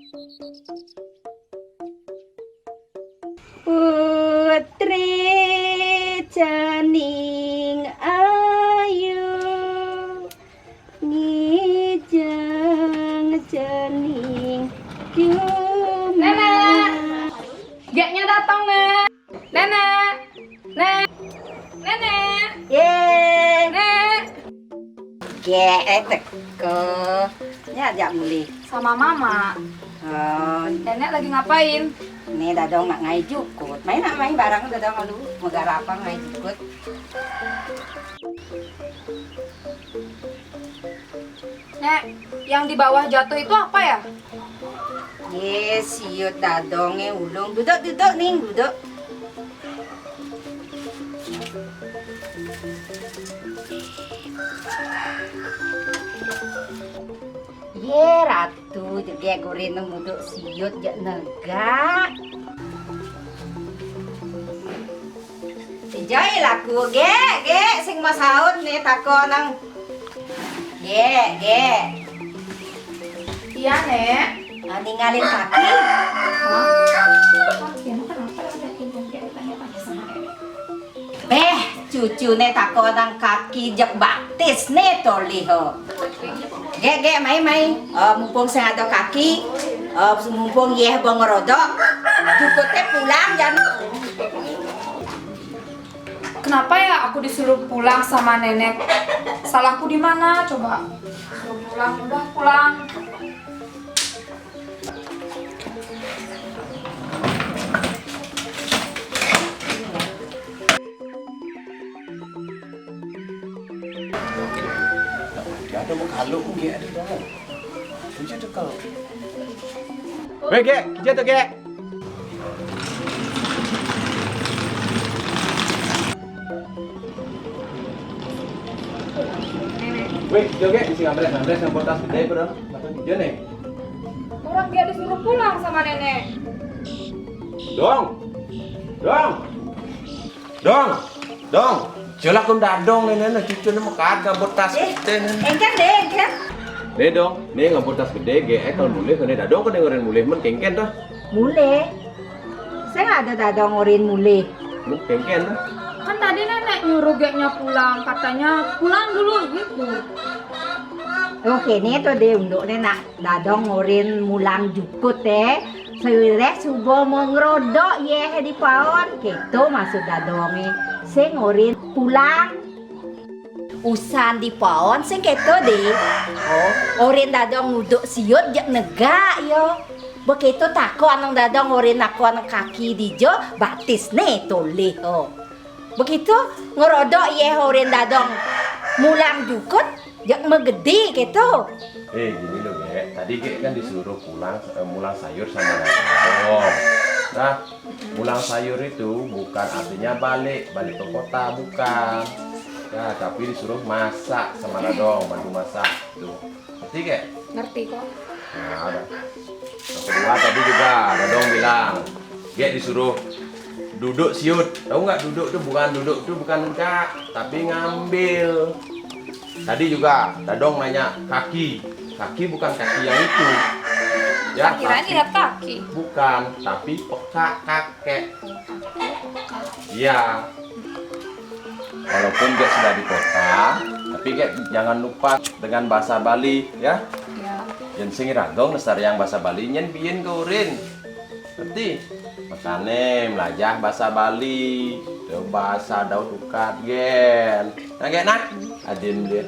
Putri cening ayu ngijeng cening Nenek, geknya datang, Nek. Nenek, Nek, Nenek, ye Nek. ge teko nya ajak muli. Sama Mama. Nenek lagi ngapain? Ini dadong nak ngai jukut. Main nak main barang dadong lu megara apa ngai jukut. Nek, yang di bawah jatuh itu apa ya? Ye siut dadongnya ulung. Duduk nih, duduk. Ye ratu jadi goreng muduk siut jak negak. Sejai laku ge sing mas haun nih tako nang. Ge. Iya, Nek. Ninggalin kaki. Beh, cucu nih tako nang kaki jak baptis nih toliho. Ge mai. Mumpung saya ada kaki, mumpung yeh ngerodok, cukutnya pulang jangan. Kenapa ya aku disuruh pulang sama nenek? Salahku di mana? Coba. Suruh pulang, udah pulang. Ada mau kalau ge ada dong. Tujuh tu kalau. Weh ge, kerja tu ge. Weh, kerja ge, isi ngambil yang botas gede bro. Macam kerja nih. Orang dia disuruh pulang sama nenek. Dong. Jelas kau dadong nenek cucu ni makan ngabut tas gede nenek. Engkan. Nih dong, nih ngabut tas gede ge kalau boleh kau dadong kau dengerin boleh men kengken dah. Mule. Saya nggak ada dadong ngorin mule. Men kengken dah. Kan tadi nenek nyuruh geknya pulang, katanya pulang dulu gitu. Oke, nih tuh deh untuk nak dadong ngorin mulang jukut Sewirek subuh mengrodok ye di paon. Gitu maksud dadongnya. Saya ngorin pulang. Usan di paon sing keto deh. Orin dadong nguduk siut jak negak yo. Begitu tako anang dadong orin aku anang kaki dijo batis nih toleh. Begitu ngerodok ye orin dadong mulang jukut jak megede gitu. Gini loh ge, tadi ge kan disuruh mulang sayur sama dadong. Nah, mulang sayur itu bukan artinya balik ke kota, bukan. Ya, tapi disuruh masak sama dadong, bantu masak tuh. Ngerti ge? Ngerti kok. Nah, udah. Yang kedua tadi juga dadong bilang, ge disuruh duduk siut. Tahu nggak duduk tuh bukan enggak, tapi ngambil. Tadi juga dadong nanya kaki bukan kaki yang itu. Ya, Kirain lihat kaki. bukan, tapi peka kakek. Iya. Walaupun dia sudah di kota, tapi jangan lupa dengan bahasa Bali ya. Ya. Yen sing ragong lestari yang bahasa Bali nyen biyen gorin. Ngerti? Makane melajah bahasa Bali, tuh bahasa daud ukat gen. Nah gen nah, adin dia.